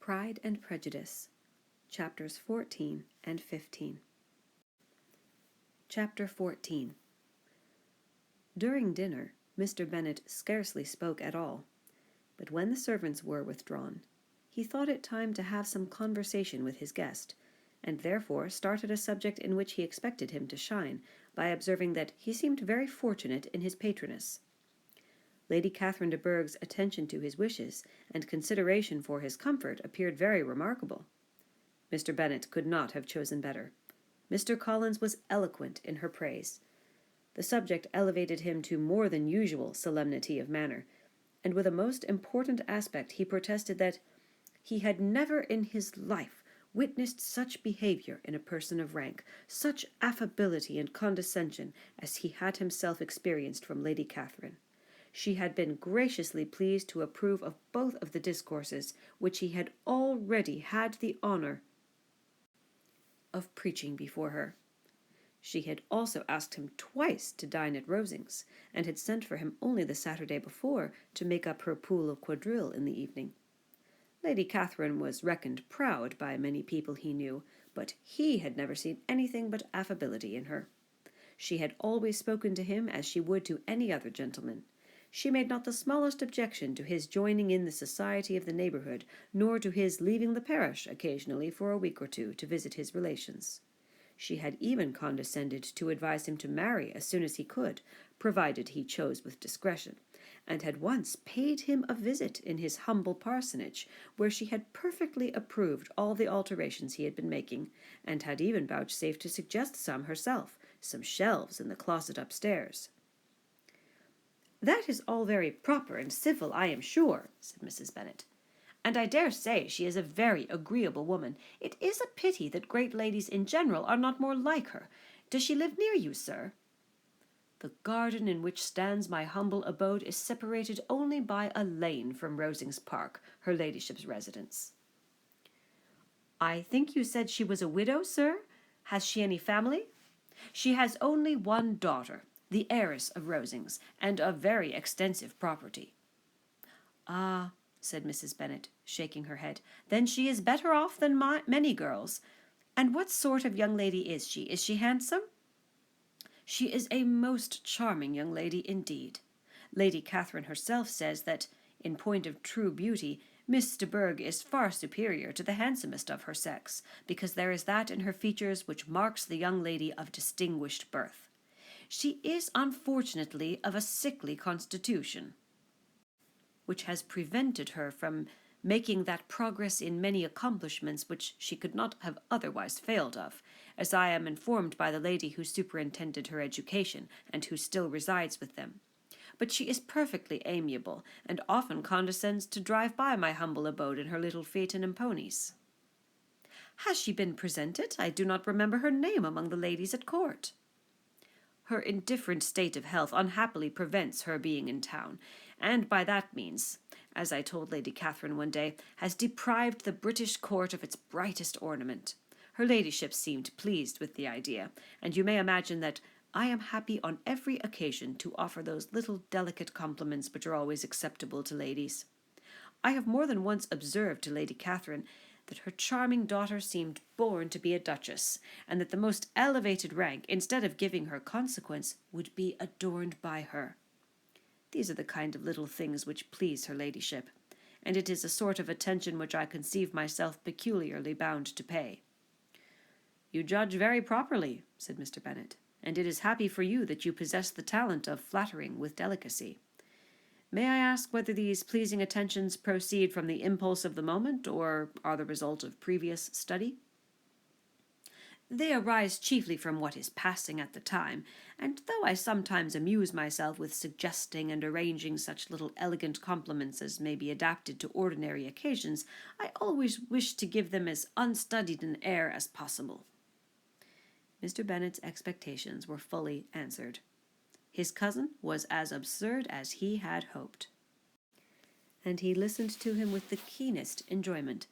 Pride and Prejudice, Chapters 14 and 15. Chapter 14. During dinner, Mr. Bennet scarcely spoke at all, but when the servants were withdrawn, he thought it time to have some conversation with his guest, and therefore started a subject in which he expected him to shine, by observing that he seemed very fortunate in his patroness. Lady Catherine de Bourgh's attention to his wishes and consideration for his comfort appeared very remarkable. Mr. Bennet could not have chosen better. Mr. Collins was eloquent in her praise. The subject elevated him to more than usual solemnity of manner, and with a most important aspect he protested that he had never in his life witnessed such behaviour in a person of rank, such affability and condescension as he had himself experienced from Lady Catherine. She had been graciously pleased to approve of both of the discourses which he had already had the honour of preaching before her. She had also asked him twice to dine at Rosings, and had sent for him only the Saturday before to make up her pool of quadrille in the evening. Lady Catherine was reckoned proud by many people he knew, but he had never seen anything but affability in her. She had always spoken to him as she would to any other gentleman. She made not the smallest objection to his joining in the society of the neighbourhood, nor to his leaving the parish occasionally for a week or two to visit his relations. She had even condescended to advise him to marry as soon as he could, provided he chose with discretion, and had once paid him a visit in his humble parsonage, where she had perfectly approved all the alterations he had been making, and had even vouchsafed to suggest some herself, some shelves in the closet upstairs. "That is all very proper and civil, I am sure," said Mrs. Bennet, "and I dare say she is a very agreeable woman. It is a pity that great ladies in general are not more like her. Does she live near you, sir?" "The garden in which stands my humble abode is separated only by a lane from Rosings Park, her ladyship's residence." "I think you said she was a widow, sir? Has she any family?" "She has only one daughter, the heiress of Rosings, and a very extensive property." "Ah," said Mrs. Bennet, shaking her head, "then she is better off than many girls. And what sort of young lady is she? Is she handsome?" "She is a most charming young lady indeed. Lady Catherine herself says that, in point of true beauty, Miss de Bourgh is far superior to the handsomest of her sex, because there is that in her features which marks the young lady of distinguished birth. She is unfortunately of a sickly constitution, which has prevented her from making that progress in many accomplishments which she could not have otherwise failed of, as I am informed by the lady who superintended her education, and who still resides with them. But she is perfectly amiable, and often condescends to drive by my humble abode in her little phaeton and ponies." "Has she been presented? I do not remember her name among the ladies at court." "Her indifferent state of health unhappily prevents her being in town, and by that means, as I told Lady Catherine one day, has deprived the British court of its brightest ornament. Her ladyship seemed pleased with the idea, and you may imagine that I am happy on every occasion to offer those little delicate compliments which are always acceptable to ladies. I have more than once observed to Lady Catherine that her charming daughter seemed born to be a duchess, and that the most elevated rank, instead of giving her consequence, would be adorned by her. These are the kind of little things which please her ladyship, and it is a sort of attention which I conceive myself peculiarly bound to pay." "You judge very properly," said Mr. Bennet, "and it is happy for you that you possess the talent of flattering with delicacy. May I ask whether these pleasing attentions proceed from the impulse of the moment, or are the result of previous study?" "They arise chiefly from what is passing at the time, and though I sometimes amuse myself with suggesting and arranging such little elegant compliments as may be adapted to ordinary occasions, I always wish to give them as unstudied an air as possible." Mr. Bennet's expectations were fully answered. His cousin was as absurd as he had hoped, and he listened to him with the keenest enjoyment,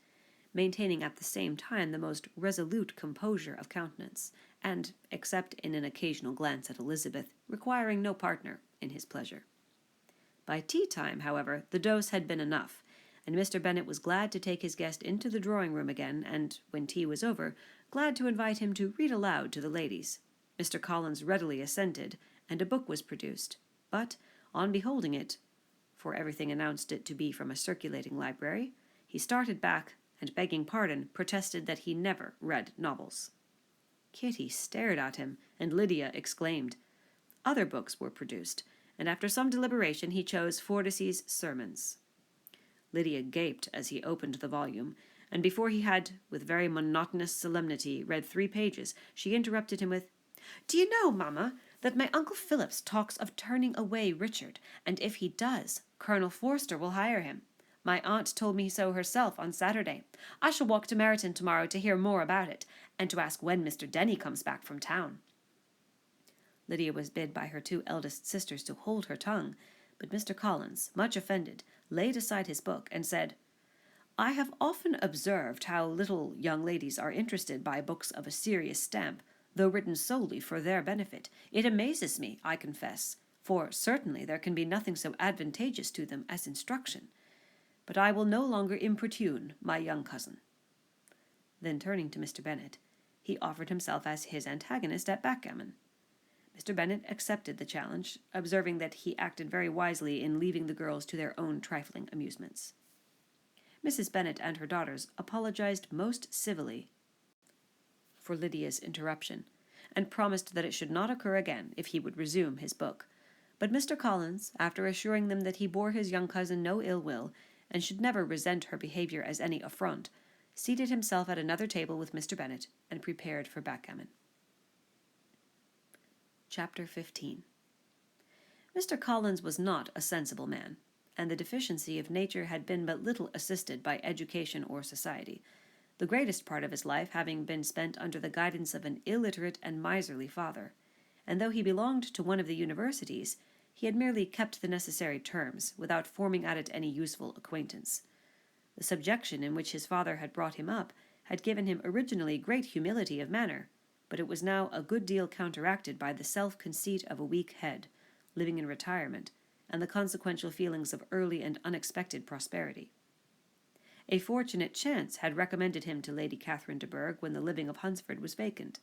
maintaining at the same time the most resolute composure of countenance, and, except in an occasional glance at Elizabeth, requiring no partner in his pleasure. By tea-time, however, the dose had been enough, and Mr. Bennet was glad to take his guest into the drawing-room again, and, when tea was over, glad to invite him to read aloud to the ladies. Mr. Collins readily assented, and a book was produced, but, on beholding it, for everything announced it to be from a circulating library, he started back, and, begging pardon, protested that he never read novels. Kitty stared at him, and Lydia exclaimed. Other books were produced, and after some deliberation he chose Fordyce's Sermons. Lydia gaped as he opened the volume, and before he had, with very monotonous solemnity, read 3 pages, she interrupted him with, "Do you know, mamma, that my Uncle Phillips talks of turning away Richard, and if he does, Colonel Forster will hire him. My aunt told me so herself on Saturday. I shall walk to Meryton tomorrow to hear more about it, and to ask when Mr. Denny comes back from town." Lydia was bid by her 2 eldest sisters to hold her tongue, but Mr. Collins, much offended, laid aside his book and said, "I have often observed how little young ladies are interested by books of a serious stamp, though written solely for their benefit. It amazes me, I confess, for certainly there can be nothing so advantageous to them as instruction. But I will no longer importune my young cousin." Then turning to Mr. Bennet, he offered himself as his antagonist at backgammon. Mr. Bennet accepted the challenge, observing that he acted very wisely in leaving the girls to their own trifling amusements. Mrs. Bennet and her daughters apologized most civilly for Lydia's interruption, and promised that it should not occur again if he would resume his book. But Mr. Collins, after assuring them that he bore his young cousin no ill will, and should never resent her behaviour as any affront, seated himself at another table with Mr. Bennet, and prepared for backgammon. Chapter 15. Mr. Collins was not a sensible man, and the deficiency of nature had been but little assisted by education or society, the greatest part of his life having been spent under the guidance of an illiterate and miserly father, and though he belonged to one of the universities, he had merely kept the necessary terms, without forming at it any useful acquaintance. The subjection in which his father had brought him up had given him originally great humility of manner, but it was now a good deal counteracted by the self-conceit of a weak head, living in retirement, and the consequential feelings of early and unexpected prosperity. A fortunate chance had recommended him to Lady Catherine de Bourgh when the living of Hunsford was vacant,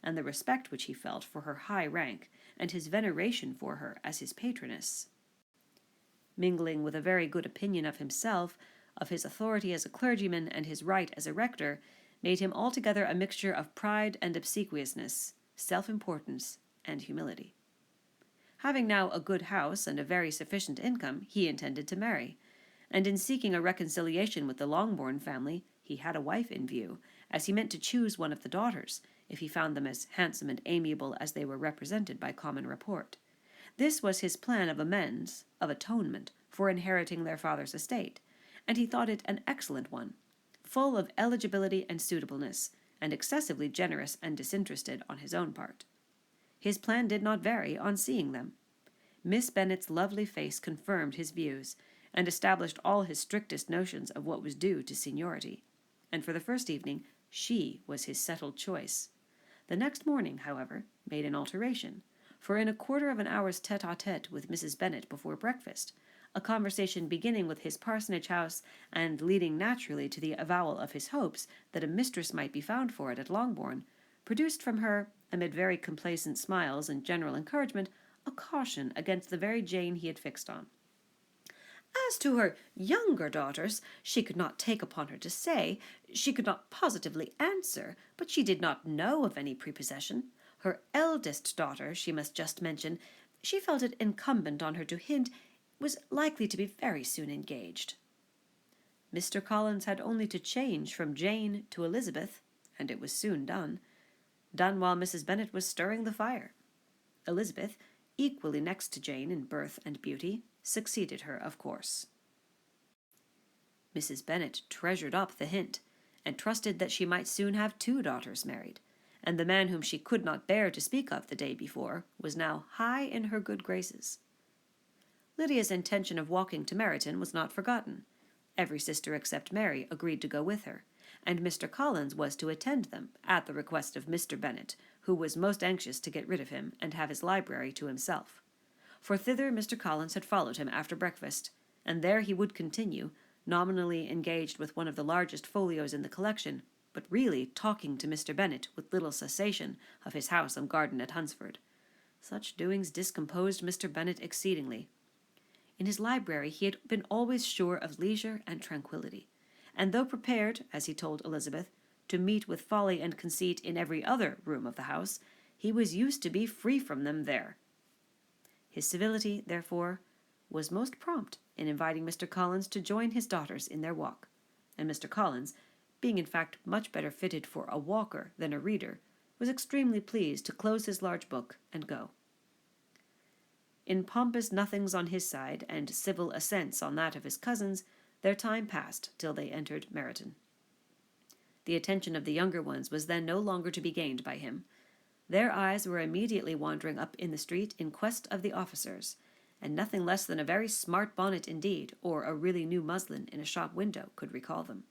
and the respect which he felt for her high rank, and his veneration for her as his patroness, mingling with a very good opinion of himself, of his authority as a clergyman, and his right as a rector, made him altogether a mixture of pride and obsequiousness, self-importance and humility. Having now a good house and a very sufficient income, he intended to marry, and in seeking a reconciliation with the Longbourn family, he had a wife in view, as he meant to choose one of the daughters, if he found them as handsome and amiable as they were represented by common report. This was his plan of amends, of atonement, for inheriting their father's estate, and he thought it an excellent one, full of eligibility and suitableness, and excessively generous and disinterested on his own part. His plan did not vary on seeing them. Miss Bennet's lovely face confirmed his views, and established all his strictest notions of what was due to seniority, and for the first evening she was his settled choice. The next morning, however, made an alteration, for in a quarter of an hour's tete-a-tete with Mrs. Bennet before breakfast, a conversation beginning with his parsonage house, and leading naturally to the avowal of his hopes that a mistress might be found for it at Longbourn, produced from her, amid very complacent smiles and general encouragement, a caution against the very Jane he had fixed on. As to her younger daughters, she could not take upon her to say, she could not positively answer, but she did not know of any prepossession. Her eldest daughter, she must just mention, she felt it incumbent on her to hint, was likely to be very soon engaged. Mr. Collins had only to change from Jane to Elizabeth, and it was soon done while Mrs. Bennet was stirring the fire. Elizabeth, equally next to Jane in birth and beauty, succeeded her, of course. Mrs. Bennet treasured up the hint, and trusted that she might soon have 2 daughters married, and the man whom she could not bear to speak of the day before was now high in her good graces. Lydia's intention of walking to Meryton was not forgotten. Every sister except Mary agreed to go with her, and Mr. Collins was to attend them, at the request of Mr. Bennet, who was most anxious to get rid of him and have his library to himself. For thither Mr. Collins had followed him after breakfast, and there he would continue, nominally engaged with one of the largest folios in the collection, but really talking to Mr. Bennet with little cessation of his house and garden at Hunsford. Such doings discomposed Mr. Bennet exceedingly. In his library he had been always sure of leisure and tranquillity, and though prepared, as he told Elizabeth, to meet with folly and conceit in every other room of the house, he was used to be free from them there. His civility, therefore, was most prompt in inviting Mr. Collins to join his daughters in their walk, and Mr. Collins, being in fact much better fitted for a walker than a reader, was extremely pleased to close his large book and go. In pompous nothings on his side, and civil assents on that of his cousins, their time passed till they entered Meryton. The attention of the younger ones was then no longer to be gained by him. Their eyes were immediately wandering up in the street in quest of the officers, and nothing less than a very smart bonnet indeed, or a really new muslin in a shop window, could recall them.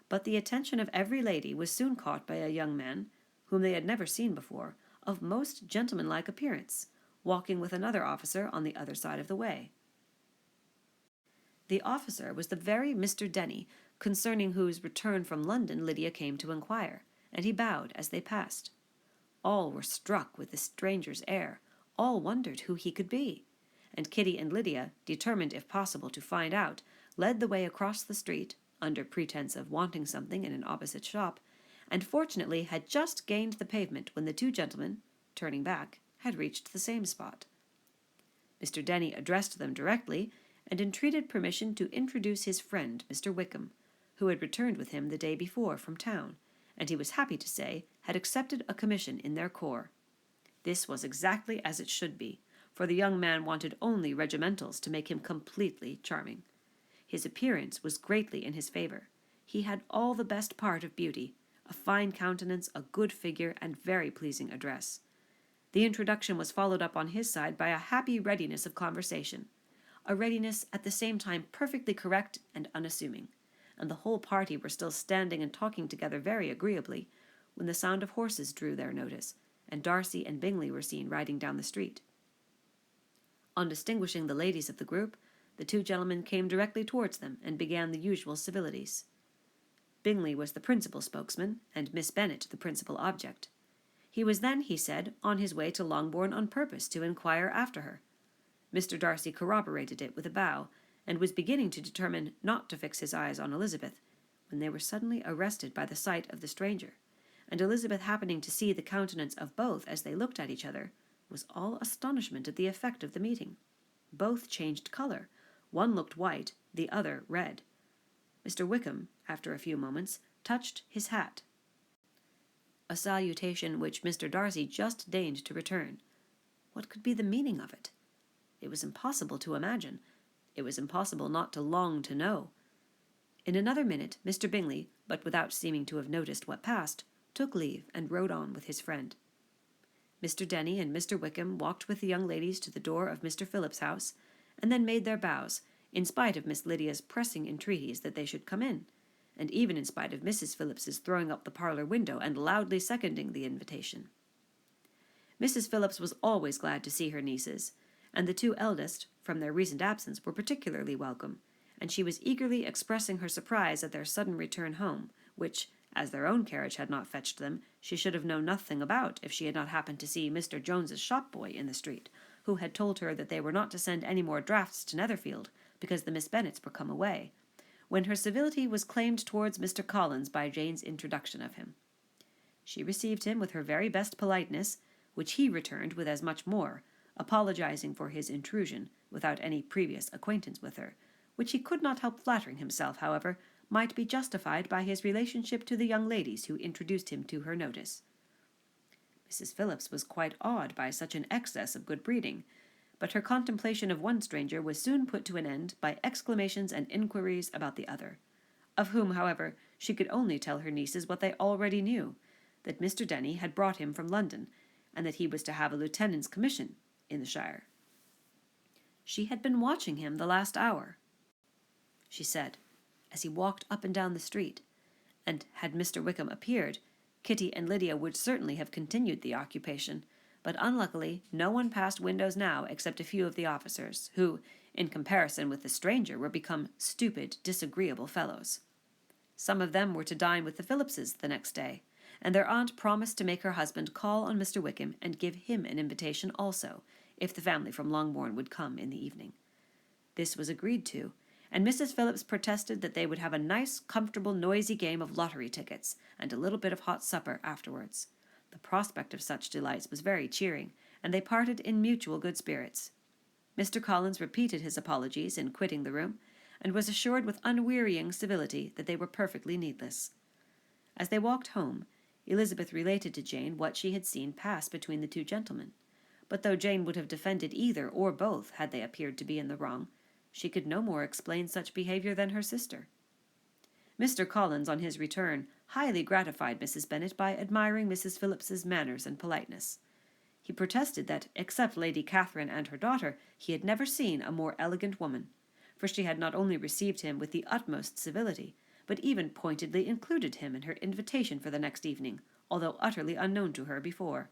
But the attention of every lady was soon caught by a young man, whom they had never seen before, of most gentlemanlike appearance, walking with another officer on the other side of the way. The officer was the very Mr. Denny, concerning whose return from London Lydia came to inquire, and he bowed as they passed. All were struck with the stranger's air, all wondered who he could be, and Kitty and Lydia, determined if possible to find out, led the way across the street, under pretence of wanting something in an opposite shop, and fortunately had just gained the pavement when the two gentlemen, turning back, had reached the same spot. Mr. Denny addressed them directly, and entreated permission to introduce his friend Mr. Wickham, who had returned with him the day before from town, and he was happy to say had accepted a commission in their corps. This was exactly as it should be, for the young man wanted only regimentals to make him completely charming. His appearance was greatly in his favour. He had all the best part of beauty, a fine countenance, a good figure, and very pleasing address. The introduction was followed up on his side by a happy readiness of conversation, a readiness at the same time perfectly correct and unassuming, and the whole party were still standing and talking together very agreeably, when the sound of horses drew their notice, and Darcy and Bingley were seen riding down the street. On distinguishing the ladies of the group, the two gentlemen came directly towards them, and began the usual civilities. Bingley was the principal spokesman, and Miss Bennet the principal object. He was then, he said, on his way to Longbourn on purpose to inquire after her. Mr. Darcy corroborated it with a bow, and was beginning to determine not to fix his eyes on Elizabeth, when they were suddenly arrested by the sight of the stranger, and Elizabeth happening to see the countenance of both as they looked at each other, was all astonishment at the effect of the meeting. Both changed colour. One looked white, the other red. Mr. Wickham, after a few moments, touched his hat, a salutation which Mr. Darcy just deigned to return. What could be the meaning of it? It was impossible to imagine. It was impossible not to long to know. In another minute, Mr. Bingley, but without seeming to have noticed what passed, took leave and rode on with his friend. Mr. Denny and Mr. Wickham walked with the young ladies to the door of Mr. Phillips's house, and then made their bows, in spite of Miss Lydia's pressing entreaties that they should come in, and even in spite of Mrs. Phillips's throwing up the parlour window and loudly seconding the invitation. Mrs. Phillips was always glad to see her nieces, and the two eldest, from their recent absence, were particularly welcome, and she was eagerly expressing her surprise at their sudden return home, which, as their own carriage had not fetched them, she should have known nothing about if she had not happened to see Mr. Jones's shop-boy in the street, who had told her that they were not to send any more drafts to Netherfield, because the Miss Bennets were come away, when her civility was claimed towards Mr. Collins by Jane's introduction of him. She received him with her very best politeness, which he returned with as much more, apologizing for his intrusion, without any previous acquaintance with her, which he could not help flattering himself, however, might be justified by his relationship to the young ladies who introduced him to her notice. Mrs. Phillips was quite awed by such an excess of good breeding, but her contemplation of one stranger was soon put to an end by exclamations and inquiries about the other, of whom, however, she could only tell her nieces what they already knew, that Mr. Denny had brought him from London, and that he was to have a lieutenant's commission in the shire. She had been watching him the last hour, she said, as he walked up and down the street, and had Mr. Wickham appeared, Kitty and Lydia would certainly have continued the occupation, but unluckily no one passed windows now except a few of the officers, who, in comparison with the stranger, were become stupid, disagreeable fellows. Some of them were to dine with the Phillipses the next day, and their aunt promised to make her husband call on Mr. Wickham and give him an invitation also, if the family from Longbourn would come in the evening. This was agreed to, and Mrs. Phillips protested that they would have a nice, comfortable, noisy game of lottery tickets, and a little bit of hot supper afterwards. The prospect of such delights was very cheering, and they parted in mutual good spirits. Mr. Collins repeated his apologies in quitting the room, and was assured with unwearying civility that they were perfectly needless. As they walked home, Elizabeth related to Jane what she had seen pass between the two gentlemen, but though Jane would have defended either or both had they appeared to be in the wrong, she could no more explain such behaviour than her sister. Mr. Collins, on his return, highly gratified Mrs. Bennet by admiring Mrs. Phillips's manners and politeness. He protested that, except Lady Catherine and her daughter, he had never seen a more elegant woman, for she had not only received him with the utmost civility, but even pointedly included him in her invitation for the next evening, although utterly unknown to her before.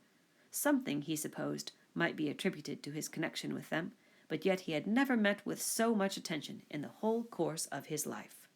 Something, he supposed, might be attributed to his connection with them, but yet he had never met with so much attention in the whole course of his life.